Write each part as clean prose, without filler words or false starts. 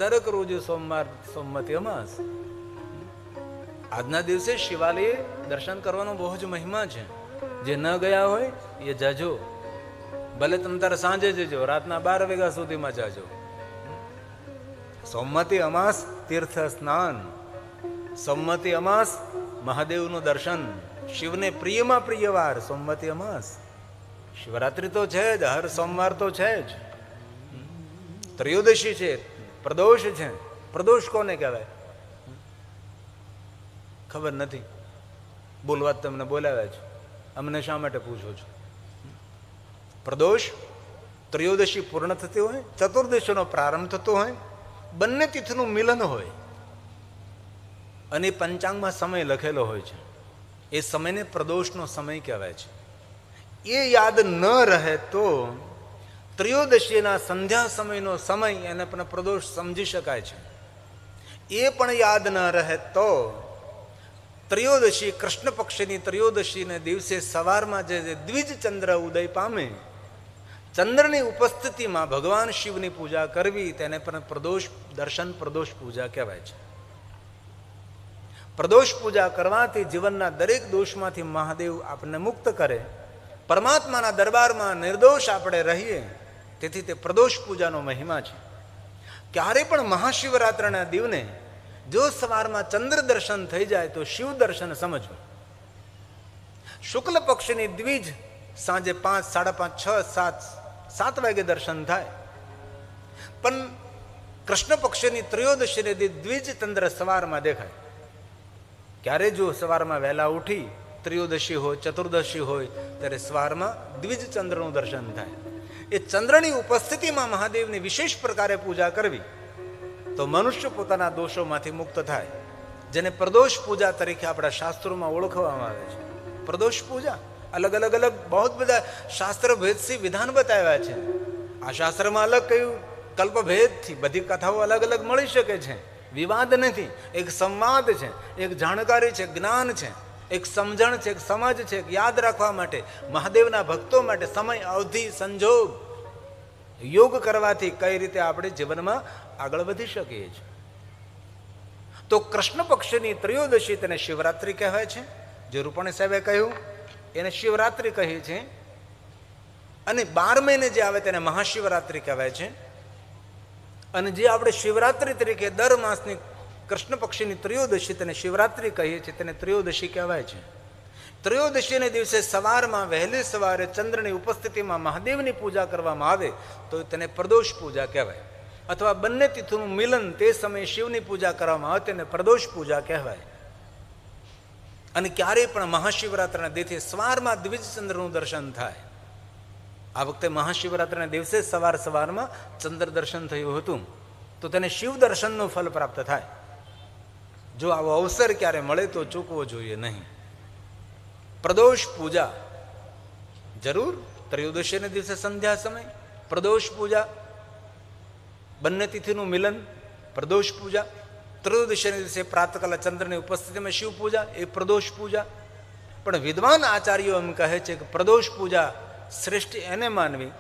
દરેક રોજ સોમવાર સોમવતી અમાસ. આજના દિવસે શિવાલય દર્શન કરવાનો બહુ જ મહિમા છે. જે ન ગયા હોય એ જાજો. ભલે તમે તારે સાંજે જજો, રાતના 12 વાગ્યા સુધીમાં જાજો. સોમવતી અમાસ તીર્થ સ્નાન, સોમવતી અમાસ મહાદેવનું દર્શન, શિવને પ્રિયમાં પ્રિય વાર સોમવતી અમાસ. શિવરાત્રિ તો છે જ, હર સોમવાર તો છે જ. ત્રયોદશી છે, પ્રદોષ છે. પ્રદોષ કોને કહેવાય ખબર નથી. બોલવા તમને બોલાવ્યા છે, અમને શા માટે પૂછો છો? પ્રદોષ ત્રયોદશી પૂર્ણ થતી હોય, ચતુર્દશીનો પ્રારંભ થતો હોય, બંને તિથિનું મિલન હોય અને પંચાંગમાં સમય લખેલો હોય છે. એ સમયને પ્રદોષનો સમય કહેવાય છે. એ યાદ ન રહે તો ત્રયોદશીના સંધ્યા સમયનો સમય એને પણ પ્રદોષ સમજી શકાય છે. એ પણ યાદ ન રહે તો ત્રયોદશી કૃષ્ણ પક્ષની ત્રયોદશીને દિવસે સવારમાં જે દ્વિજ ચંદ્ર ઉદય પામે, ચંદ્રની ઉપસ્થિતિમાં ભગવાન શિવની પૂજા કરવી, તેને પણ પ્રદોષ દર્શન, પ્રદોષ પૂજા કહેવાય છે. પ્રદોષ પૂજા કરવાથી જીવનના દરેક દોષમાંથી મહાદેવ આપણને મુક્ત કરે, પરમાત્માના દરબારમાં નિર્દોષ આપણે રહીએ. તેથી તે પ્રદોષ પૂજાનો મહિમા છે. ક્યારે પણ મહાશિવરાત્રિના દિવને જો સવારમાં ચંદ્ર દર્શન થઈ જાય તો શિવ દર્શન સમજવું. શુક્લ પક્ષની દ્વિજ સાંજે 5, 5:30, 6, 7 વાગે દર્શન થાય. પણ કૃષ્ણ પક્ષની ત્રયોદશીને દ્વિજ ચંદ્ર સવારમાં દેખાય. ક્યારે જો સવારમાં વહેલા ઉઠી ત્રયોદશી હોય, ચતુર્દશી હોય, ત્યારે સવારમાં દ્વિજ ચંદ્રનું દર્શન થાય. એ ચંદ્રની ઉપસ્થિતિમાં મહાદેવની વિશેષ પ્રકારે પૂજા કરવી તો મનુષ્ય પોતાના દોષોમાંથી મુક્ત થાય. જેને પ્રદોષ પૂજા તરીકે આપણા શાસ્ત્રોમાં ઓળખવામાં આવે છે. પ્રદોષ પૂજા અલગ અલગ બહુ બધા શાસ્ત્ર ભેદથી વિધાન બતાવ્યા છે. આ શાસ્ત્રમાં અલગ કયું કલ્પભેદથી બધી કથાઓ અલગ અલગ મળી શકે છે. વિવાદ નથી, એક સંવાદ છે, એક જાણકારી છે, જ્ઞાન છે, એક સમજણ છે, એક સમજ છે. યાદ રાખવા માટે, મહાદેવના ભક્તો માટે સમય, અવધિ, સંજોગ, યોગ કરવાથી કઈ રીતે આપણે જીવનમાં આગળ વધી શકીએ છીએ. તો કૃષ્ણ પક્ષની ત્રયોદશી તેને શિવરાત્રિ કહેવાય છે. જે રૂપાણી સાહેબે કહ્યું એને શિવરાત્રિ કહે છે. અને 12 મહિને જે આવે તેને મહાશિવરાત્રિ કહેવાય છે. અને જે આપણે શિવરાત્રિ તરીકે દર માસની કૃષ્ણ પક્ષની ત્રયોદશી તેને શિવરાત્રિ કહીએ છીએ, તેને ત્રયોદશી કહેવાય છે. ત્રયોદશીને દિવસે સવારમાં વહેલી સવારે ચંદ્રની ઉપસ્થિતિમાં મહાદેવની પૂજા કરવામાં આવે તો તેને પ્રદોષ પૂજા કહેવાય. અથવા બંને તિથિનું મિલન તે સમયે શિવની પૂજા કરવામાં આવે તેને પ્રદોષ પૂજા કહેવાય. અને ક્યારેય પણ મહાશિવરાત્રિના દિવસે સવારમાં દ્વિજ ચંદ્રનું દર્શન થાય. આ વખતે મહાશિવરાત્રિના દિવસે સવારમાં ચંદ્ર દર્શન થયું હતું તો તેને શિવ દર્શનનું ફલ પ્રાપ્ત થાય. જો આવો અવસર ક્યારે મળે તો ચૂકવો જોઈએ નહીં. પ્રદોષ પૂજા જરૂર. ત્રયોદશીના દિવસે સંધ્યા સમય પ્રદોષ પૂજા, બંને તિથિનું મિલન પ્રદોષ પૂજા. ત્રયોદશીના દિવસે પ્રાતકાલે ચંદ્રની ઉપસ્થિતિમાં શિવ પૂજા, એ પ્રદોષ પૂજા. પણ વિદ્વાન આચાર્યો એમ કહે છે કે પ્રદોષ પૂજા શ્રેષ્ઠ એને માનવી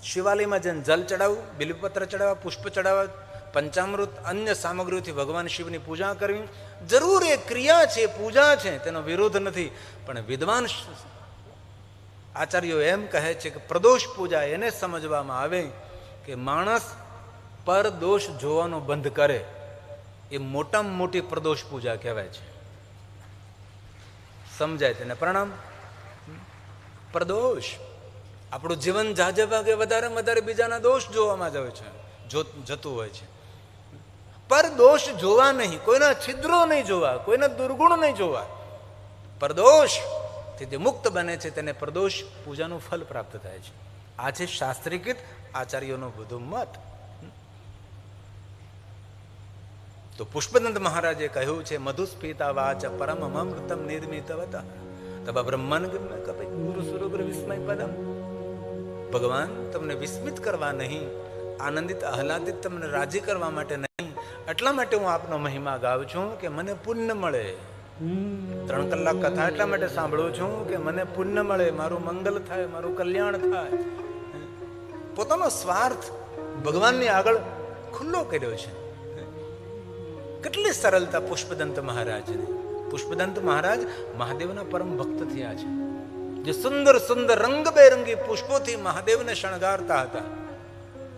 શિવાલયમાં જઈને જલ ચડાવવું, બિલ્વપત્ર ચડાવવા, પુષ્પ ચડાવવા, પંચામૃત, અન્ય સામગ્રીઓથી ભગવાન શિવની પૂજા કરવી. જરૂર એ ક્રિયા છે, પૂજા છે, તેનો વિરોધ નથી. પણ વિદ્વાન આચાર્યો એમ કહે છે કે પ્રદોષ પૂજા એને સમજવામાં આવે કે માણસ પર દોષ જોવાનો બંધ કરે, એ મોટામાં મોટી પ્રદોષ પૂજા કહેવાય છે. સમજાય તેને પ્રણામ. પ્રદોષ આપણું જીવન જાજે ભાગે વધારે બીજાના દોષ જોવામાં જ હોય છે, જતું હોય છે. પર દોષ જોવા નહીં, કોઈના છિદ્રો નહીં જોવા, કોઈના દુર્ગુણ નહીં જોવા. પ્રદોષથી જે મુક્ત બને છે તેને પ્રદોષ પૂજાનું ફલ પ્રાપ્ત થાય છે. આ છે શાસ્ત્રીકૃત આચાર્યોનો બધું મત. તો પુષ્પદંત મહારાજે કહ્યું છે મધુસ્ફીતા વાચ પરમમૃતમ નિર્મિતવત તબ બ્રહ્મન કપય ગુરુ સુરગુર વિસ્મય પદમ. ભગવાન તમને વિસ્મિત કરવા નહીં, આનંદિત આહલાદિત તમને રાજી કરવા માટે નહીં, એટલા માટે હું આપનો મહિમા ગાઉં છું કે મને પુણ્ય મળે. 3 કલાક કથા એટલા માટે સાંભળું છું કે મને પુણ્ય મળે, મારું મંગલ થાય, મારું કલ્યાણ થાય. પોતાનો સ્વાર્થ ભગવાનની આગળ ખુલ્લો કર્યો છે. કેટલી સરળતા પુષ્પદંત મહારાજને. પુષ્પદંત મહારાજ મહાદેવના પરમ ભક્ત થયા છે, જે સુંદર સુંદર રંગબેરંગી પુષ્પોથી મહાદેવને શણગારતા હતા.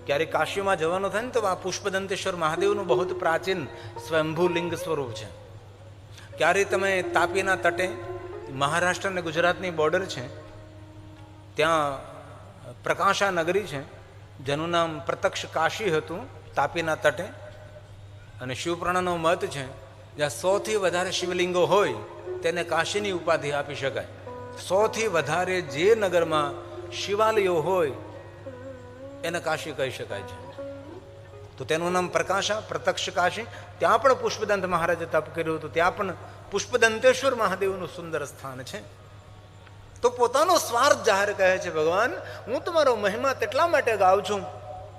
ક્યારેક કાશીમાં જવાનું થાય ને તો આ પુષ્પદંતેશ્વર મહાદેવનું બહુ પ્રાચીન સ્વયંભૂ લિંગ સ્વરૂપ છે. ક્યારે તમે તાપીના તટે, મહારાષ્ટ્ર અને ગુજરાતની બોર્ડર છે, ત્યાં પ્રકાશા નગરી છે, જેનું નામ પ્રત્યક્ષ કાશી હતું, તાપીના તટે. અને શિવપુરાણનો મત છે, જ્યાં 100થી વધારે શિવલિંગો હોય તેને કાશીની ઉપાધિ આપી શકાય. 100થી વધારે જે નગરમાં શિવાલયો હોય એને કાશી કહી શકાય છે. તો તેનું નામ પ્રકાશા, પ્રત્યક્ષ કાશી. ત્યાં પણ પુષ્પદંત મહારાજે તપ કર્યું હતું. ત્યાં પણ પુષ્પદંતેશ્વર મહાદેવનું સુંદર સ્થાન છે. તો પોતાનો સ્વાર્થ જાહેર કહે છે, ભગવાન હું તમારો મહિમા તેટલા માટે ગાઉં છું,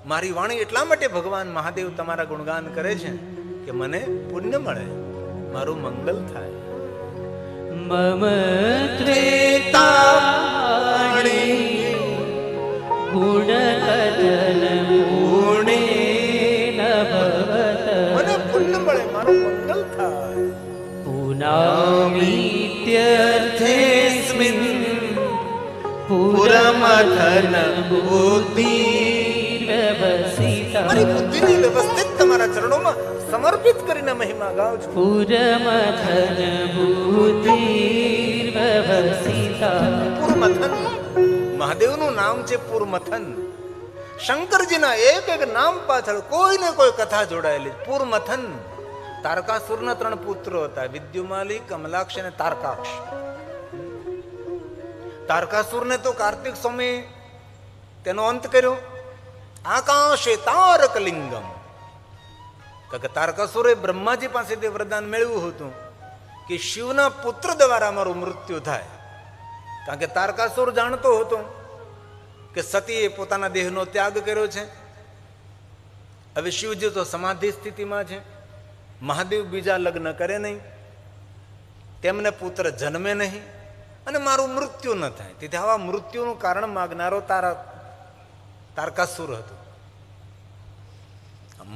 મારી વાણી એટલા માટે ભગવાન મહાદેવ તમારા ગુણગાન કરે છે કે મને પુણ્ય મળે, મારું મંગલ થાય. મમ ત્રેતાણી ગુણકથન પુણે મને પુણ્ય મળે, મારું મંગલ થાય. પુનામીત્યર્થેસ્મિન પુરમથન બુદ્ધિ વ્યવસિતા. મારી બુદ્ધિને વ્યવસ્થિત તમારા ચરણોમાં સમર્પિત કરીને મહિમા ગાઉં છું. પુરમથન બુદ્ધિ વ્યવસિતા. પુરમથન મહાદેવનું નામ છે પુરમથન. શંકરજીના એક એક નામ પાછળ કોઈ ને કોઈ કથા જોડાયેલી. પુરમથન. તારકાસુરના 3 પુત્રો હતા, વિદ્યુમાલી, કમલાક્ષ અને તારકાક્ષ. તારકાસુરને તો કાર્તિક સ્વામી તેનો અંત કર્યો. આકાશે તારક લિંગમ. કે તારકાસુરે બ્રહ્માજી પાસેથી વરદાન મેળવ્યું હતું કે શિવના પુત્ર દ્વારા મારું મૃત્યુ થાય. કારણ કે તારકાસુર જાણતો હતો કે સતીએ પોતાના દેહનો ત્યાગ કર્યો છે. હવે શિવજી તો સમાધિ સ્થિતિમાં છે, મહાદેવ બીજા લગ્ન કરે નહીં, તેમને પુત્ર જન્મે નહીં અને મારું મૃત્યુ ન થાય. તેથી આવા મૃત્યુનું કારણ માગનારો તારકાસુર હતો.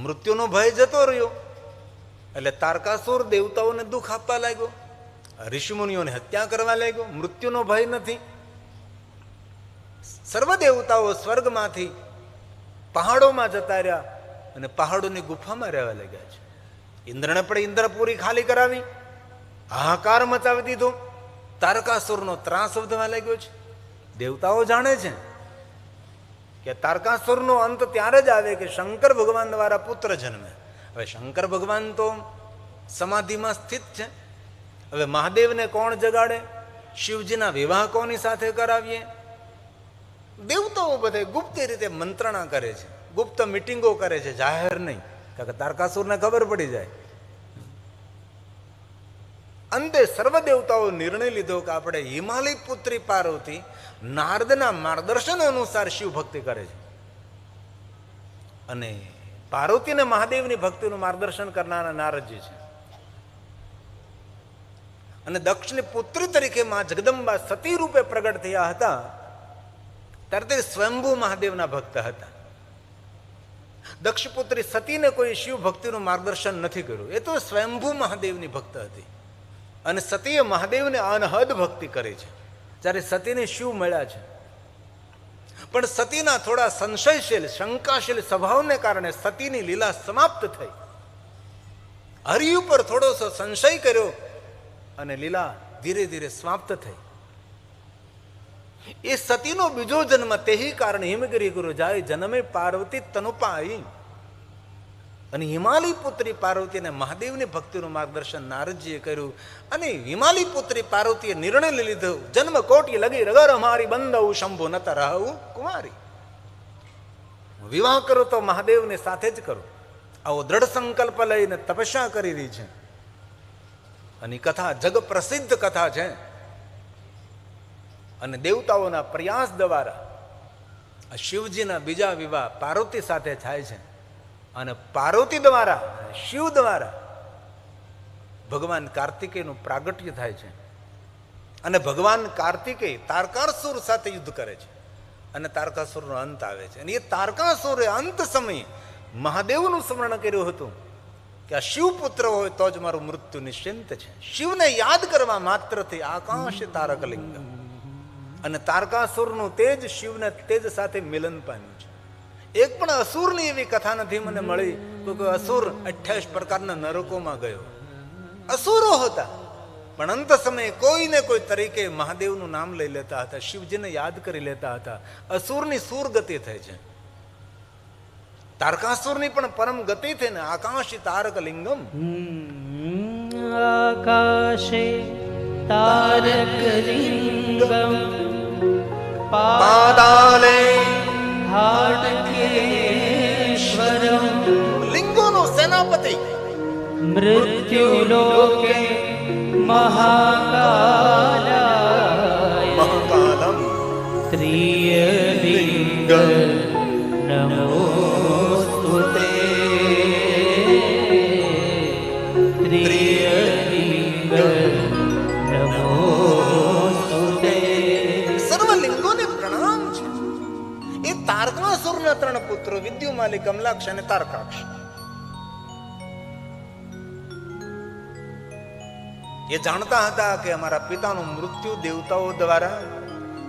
મૃત્યુનો ભય જતો રહ્યો એટલે તારકાસુર દેવતાઓને દુઃખ આપવા લાગ્યો, ઋષિમુનિઓને હત્યા કરવા લાગ્યો. મૃત્યુનો ભય નથી. સર્વ દેવતાઓ સ્વર્ગમાંથી પહાડોમાં જતા રહ્યા અને પહાડોની ગુફામાં રહેવા લાગ્યા છે. ઇન્દ્રને પણ ઇન્દ્રપુરી ખાલી કરાવી, હાહાકાર મચાવી દીધો. તારકાસુરનો ત્રાસ વધવા લાગ્યો છે. દેવતાઓ જાણે છે કે તારકાસુરનો અંત ત્યારે જ આવે કે શંકર ભગવાન દ્વારા પુત્ર જન્મે. હવે શંકર ભગવાન તો સમાધિમાં સ્થિત છે. હવે મહાદેવને કોણ જગાડે? શિવજીના વિવાહ કોની સાથે કરાવીએ? દેવતાઓ બધે ગુપ્ત રીતે મંત્રણા કરે છે, ગુપ્ત મિટિંગો કરે છે, જાહેર નહીં, કારણ કે તારકાસુરને ખબર પડી જાય. અંતે સર્વ દેવતાઓ નિર્ણય લીધો કે આપણે હિમાલય પુત્રી પાર્વતી નારદના માર્ગદર્શન અનુસાર શિવ ભક્તિ કરે છે. અને પાર્વતીને મહાદેવની ભક્તિનું માર્ગદર્શન કરનારા નારદજી છે. અને દક્ષની પુત્રી તરીકે માં જગદંબા સતી રૂપે પ્રગટ થયા હતા ત્યારે તે સ્વયંભૂ મહાદેવના ભક્ત હતા. દક્ષપુત્રી સતીને કોઈ શિવ ભક્તિનું માર્ગદર્શન નથી કર્યું. એ તો સ્વયંભૂ મહાદેવની ભક્ત હતી અને સતીએ મહાદેવને અનહદ ભક્તિ કરી છે. જ્યારે સતીને શિવ મળ્યા છે, પણ સતીના થોડા સંશયશીલ, શંકાશીલ સ્વભાવને કારણે સતીની લીલા સમાપ્ત થઈ. હરિ ઉપર થોડોસો સંશય કર્યો અને લીલા ધીરે ધીરે સમાપ્ત થઈ. એ સતીનો બીજો જન્મ તેહી કારણે હિમગીરી ગુરુ જાય જન્મે પાર્વતી તનુપાઈ. અને હિમાલય પુત્રી પાર્વતીને મહાદેવની ભક્તિનું માર્ગદર્શન નારદજીએ કર્યું. અને હિમાલય પુત્રી પાર્વતીએ નિર્ણય લીધો, જન્મ કોટી લગી રગર અમારી બંધવું શંભુ નત રહું કુમારી. વિવાહ કરો તો મહાદેવને સાથે જ કરો. આવો દ્રઢ સંકલ્પ લઈને તપસ્યા કરી રહી છે. અને કથા જગ પ્રસિદ્ધ કથા છે. અને દેવતાઓના પ્રયાસ દ્વારા શિવજીના બીજા વિવાહ પાર્વતી સાથે થાય છે. અને પાર્વતી દ્વારા, શિવ દ્વારા ભગવાન કાર્તિકેયનું પ્રાગટ્ય થાય છે. અને ભગવાન કાર્તિકેય તારકાસુર સાથે યુદ્ધ કરે છે અને તારકાસુરનો અંત આવે છે. અને એ તારકાસુરે અંત સમયે મહાદેવનું સ્મરણ કર્યું હતું કે કે આ શિવપુત્ર હોય તો જ મારું મૃત્યુ નિશ્ચિંત છે. શિવને યાદ કરવા માત્રથી આકાશ તારકલિંગ અને તારકાસુરનું તેજ શિવને તેજ સાથે મિલન પામ્યું છે. એક પણ અસુરની એવી કથા નથી મને મળી કે અસુર 28 પ્રકારના નરકોમાં ગયો. અસુરો હતા પણ અંત સમયે કોઈને કોઈ તરીકે મહાદેવનું નામ લઈ લેતા હતા, શિવજીને યાદ કરી લેતા હતા. અસુરની સુર ગતિ થઈ છે. તારકાસુરની પણ પરમ ગતિ થઈ ને આકાશી તારક લિંગમ. આકાશે તારક લિંગમ પાતાલે હાટકેશ્વરમ લિંગોનો સેનાપતિ મૃત્યુલોકે મહાકાલાય મહાકાલમ ત્રિયલિંગ નમોસ્તુતે ત્રિયલિંગ નમોસ્તુતે. સર્વલિંગોને પ્રણામ છે. એ તારકાસુરના 3 પુત્રો વિદ્યુમાલી, કમલાક્ષ અને તારકાક્ષ. એ જાણતા હતા કે અમારા પિતાનું મૃત્યુ દેવતાઓ દ્વારા,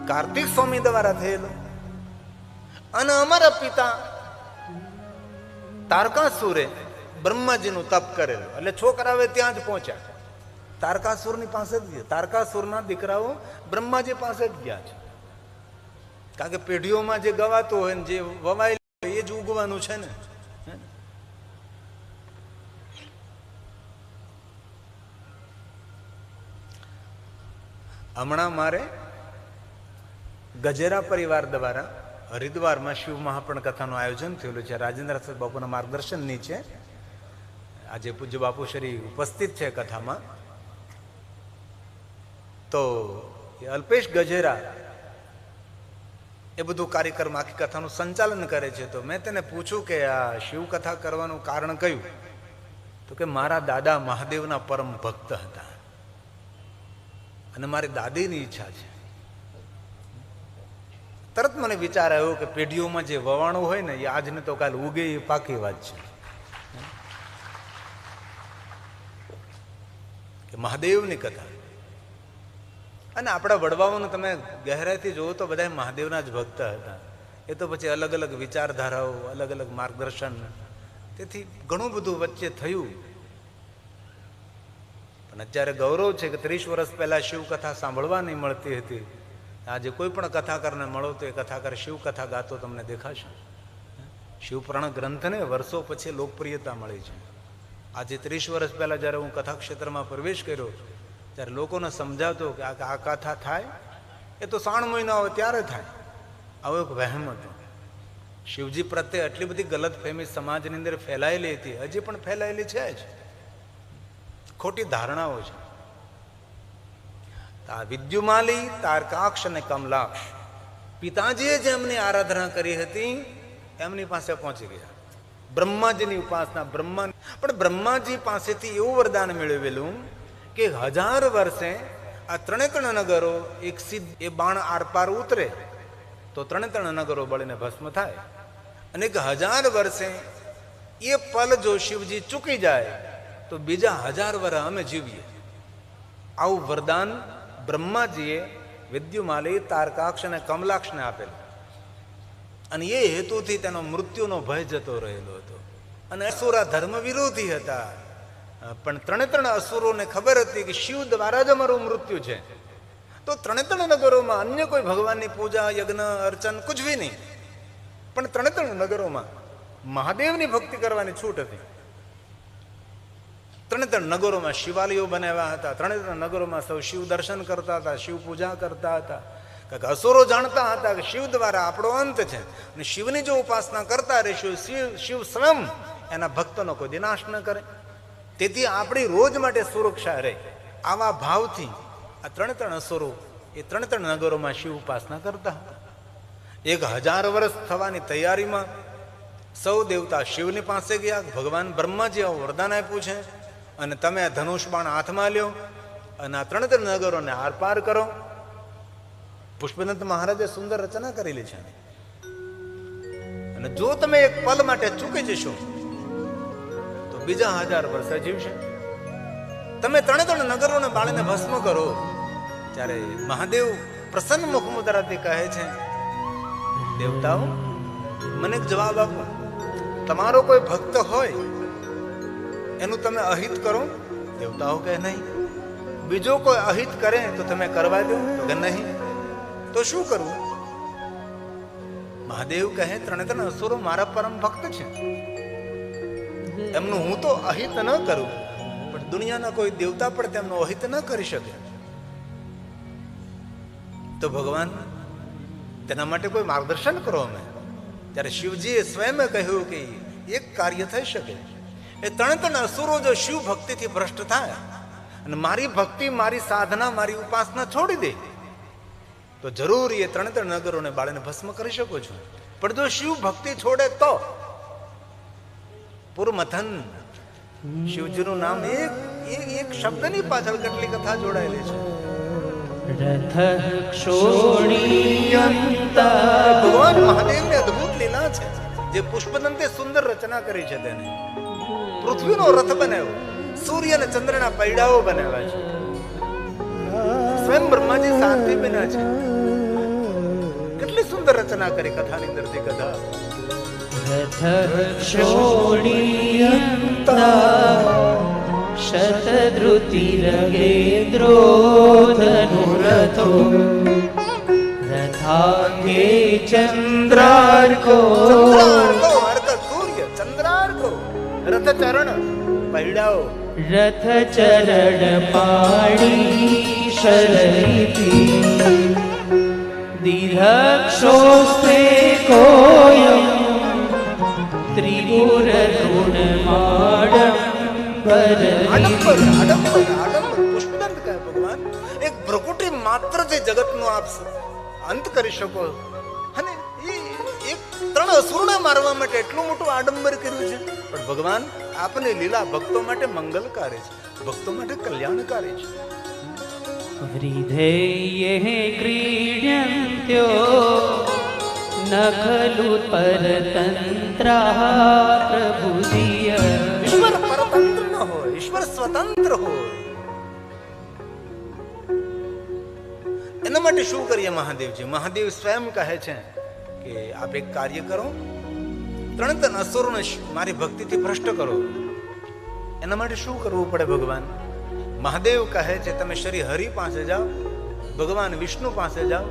કાર્તિક સ્વામી દ્વારા થયેલું અને અમારા પિતા તારકાસુરે બ્રહ્માજીનું તપ કરેલું. એટલે છોકરાવે ત્યાં જ પહોંચ્યા, તારકાસુરની પાસે જ ગયા. તારકાસુરના દીકરાઓ બ્રહ્માજી પાસે જ ગયા છે. કારણ કે પેઢીઓમાં જે ગવાતું હોય ને જે વવાય એ જ ઉગવાનું છે ને. હમણાં મારે ગજેરા પરિવાર દ્વારા હરિદ્વારમાં શિવ મહાપણ કથાનું આયોજન થયેલું છે. રાજેન્દ્ર બાપુના માર્ગદર્શન નીચે આજે પૂજ્ય બાપુ શ્રી ઉપસ્થિત છે કથામાં. તો એ અલ્પેશ ગજેરા એ બધું કાર્યક્રમ આખી કથાનું સંચાલન કરે છે. તો મેં તેને પૂછ્યું કે આ શિવ કથા કરવાનું કારણ કયું? તો કે મારા દાદા મહાદેવના પરમ ભક્ત હતા અને મારી દાદીની ઈચ્છા છે. તરત મને વિચાર આવ્યો કે પેઢીઓમાં જે વવાણું હોય ને એ આજને તો કાલ ઉગે, એ પાકી વાત છે કે મહાદેવની કથા. અને આપણા વડવાઓને તમે ગહેરાઈથી જોવો તો બધા મહાદેવના જ ભક્ત હતા. એ તો પછી અલગ અલગ વિચારધારાઓ, અલગ અલગ માર્ગદર્શન, તેથી ઘણું બધું વચ્ચે થયું. પણ અત્યારે ગૌરવ છે કે 30 વર્ષ પહેલા શિવ કથા સાંભળવા નહીં મળતી હતી. આજે કોઈ પણ કથાકારને મળો તો એ કથાકાર શિવ કથા ગાતો તમને દેખાશે. શિવપુરાણ ગ્રંથને વર્ષો પછી લોકપ્રિયતા મળી છે. આજે 30 વર્ષ પહેલા જ્યારે હું કથા ક્ષેત્રમાં પ્રવેશ કર્યો ત્યારે લોકોને સમજાવતો કે આ કથા થાય એ તો 3 મહિના હોય ત્યારે થાય, આવો એક વહેમ હતો. શિવજી પ્રત્યે આટલી બધી ગલત ફહેમી સમાજની અંદર ફેલાયેલી હતી, હજી પણ ફેલાયેલી છે જ. ખોટી ધારણાઓ છે. આ વિદ્યુમાલી, તારકાક્ષ અને કમલાક્ષ પિતાજીએ જેમની આરાધના કરી હતી એમની પાસે પહોંચી ગયા. બ્રહ્માજીની ઉપાસના, પણ બ્રહ્માજી પાસેથી એવું વરદાન મેળવેલું કે 1000 વર્ષે આ 3 નગરો એક સિદ્ધ એ બાણ આરપાર ઉતરે તો 3 નગરો બળીને ભસ્મ થાય. અને 1000 વર્ષે એ પલ જો શિવજી ચૂકી જાય તો બીજા 1000 વર્ષ અમે જીવીએ. આવું વરદાન બ્રહ્માજીએ વિદ્યુમાલી, તારકાક્ષ અને કમલાક્ષને આપેલું. અને એ હેતુથી તેનો મૃત્યુનો ભય જતો રહેલો હતો. અને અસુરા ધર્મ વિરોધી હતા, પણ 3 અસુરોને ખબર હતી કે શિવ દ્વારા જ અમારું મૃત્યુ છે. તો 3 નગરોમાં અન્ય કોઈ ભગવાનની પૂજા, યજ્ઞ, અર્ચન કુછ ભી નહીં, પણ 3 નગરોમાં મહાદેવની ભક્તિ કરવાની છૂટ હતી. 3 નગરોમાં શિવાલયો બનાવ્યા હતા. 3 નગરોમાં સૌ શિવ દર્શન કરતા હતા, શિવ પૂજા કરતા હતા. કારણ કે અસુરો જાણતા હતા કે શિવ દ્વારા આપણો અંત છે અને શિવની જો ઉપાસના કરતા રહીશું શિવ સ્વયં એના ભક્તોનો કોઈ વિનાશ ન કરે, તેથી આપણી રોજ માટે સુરક્ષા રહે. આવા ભાવથી આ 3 અસુરો એ 3 નગરોમાં શિવ ઉપાસના કરતા હતા. 1000 વર્ષ થવાની તૈયારીમાં સૌ દેવતા શિવની પાસે ગયા. ભગવાન બ્રહ્માજી આવું વરદાન આપ્યું છે અને તમે આ ધનુષ બાણ હાથમાં લ્યો અને આ 3 નગરોને આરપાર કરો. પુષ્પદંત મહારાજે સુંદર રચના કરેલી છે. અને જો તમે એક પલ માટે ચૂકી જશો તો બીજા 1000 વર્ષ જીવશે. તમે 3 નગરોને બાળીને ભસ્મ કરો ત્યારે મહાદેવ પ્રસન્ન મુખમુદ્રાથી કહે છે, દેવતાઓ મને એક જવાબ આપો, તમારો કોઈ ભક્ત હોય એનું તમે અહિત કરો? દેવતાઓ કહે નહીં. બીજો કોઈ અહિત કરે તો તમે કરવા દો? તો કે નહીં. તો શું કરવું? મહાદેવ કહે, 3 અસુરો મારા પરમ ભક્ત છે, એમનું હું તો અહિત ન કરું, પણ દુનિયાના કોઈ દેવતા પણ તેમનો અહિત ન કરી શકે. તો ભગવાન તેના માટે કોઈ માર્ગદર્શન કરો અમે. ત્યારે શિવજીએ સ્વયં કહ્યું કે એક કાર્ય થઈ શકે. એ 3 અસુરો જો શિવ ભક્તિથી ભ્રષ્ટ થાય અને મારી ભક્તિ, મારી સાધના, મારી ઉપાસના છોડી દે તો જરૂર એ 3 નગરોને બાળીને ભસ્મ કરી શકો છો. પણ જો શિવ ભક્તિ છોડે તો પુરમથન, શિવજીનું નામ એક શબ્દની પાછળ કેટલી કથા જોડાયેલી છે. રથ ક્ષોણિયંતા. ભગવાન મહાદેવની અદ્ભુત લીલા છે, જે પુષ્પદંતે સુંદર રચના કરી છે. તેને પૃથ્વીનો રથ બનાવ્યો, સૂર્ય અને ચંદ્રના પૈડાઓ બનાવ્યા છે, સ્વયં બ્રહ્માજી શાંતિ બન્યા છે. કેટલી સુંદર રચના કરી કથાની અંદરથી કથા. રથ ક્ષોણિયંતા શતદ્રુતિરગેન્દ્રોધનુરથો રથાંગે ચંદ્રાર્કો. અર્ક સૂર્ય, ચંદ્રાર્કો, રથ ચરણ પૈડાઓ. રથ ચરણ પાડી શરૈતી દીર્ઘક્ષોસ્તે કોયમ ત્રિપુર આડંબર, આડંબર, આડંબર. પુષ્પદંત કહે ભગવાન, એક ભ્રુકુટી માત્ર જે જગતનો આપ અંત કરી શકો, અને એ એક 3 અસુરને મારવા માટે એટલું મોટું આડંબર કર્યું છે. પણ ભગવાન આપની લીલા ભક્તો માટે મંગલકારી છે, ભક્તો માટે કલ્યાણકારી છે. હૃદયે ક્રીડન્ત્યો ન ખલુ પરતંત્રા પ્રભુધિય. ઈશ્વર પરતંત્ર ન હોય, ઈશ્વર સ્વતંત્ર હોય. એના માટે શું કરીએ મહાદેવજી? મહાદેવ સ્વયં કહે છે કે આપ એક કાર્ય કરો, 3 અસુરોને મારી ભક્તિથી ભ્રષ્ટ કરો. એના માટે શું કરવું પડે ભગવાન? મહાદેવ કહે છે તમે શ્રી હરિ પાસે જાઓ, ભગવાન વિષ્ણુ પાસે જાઓ,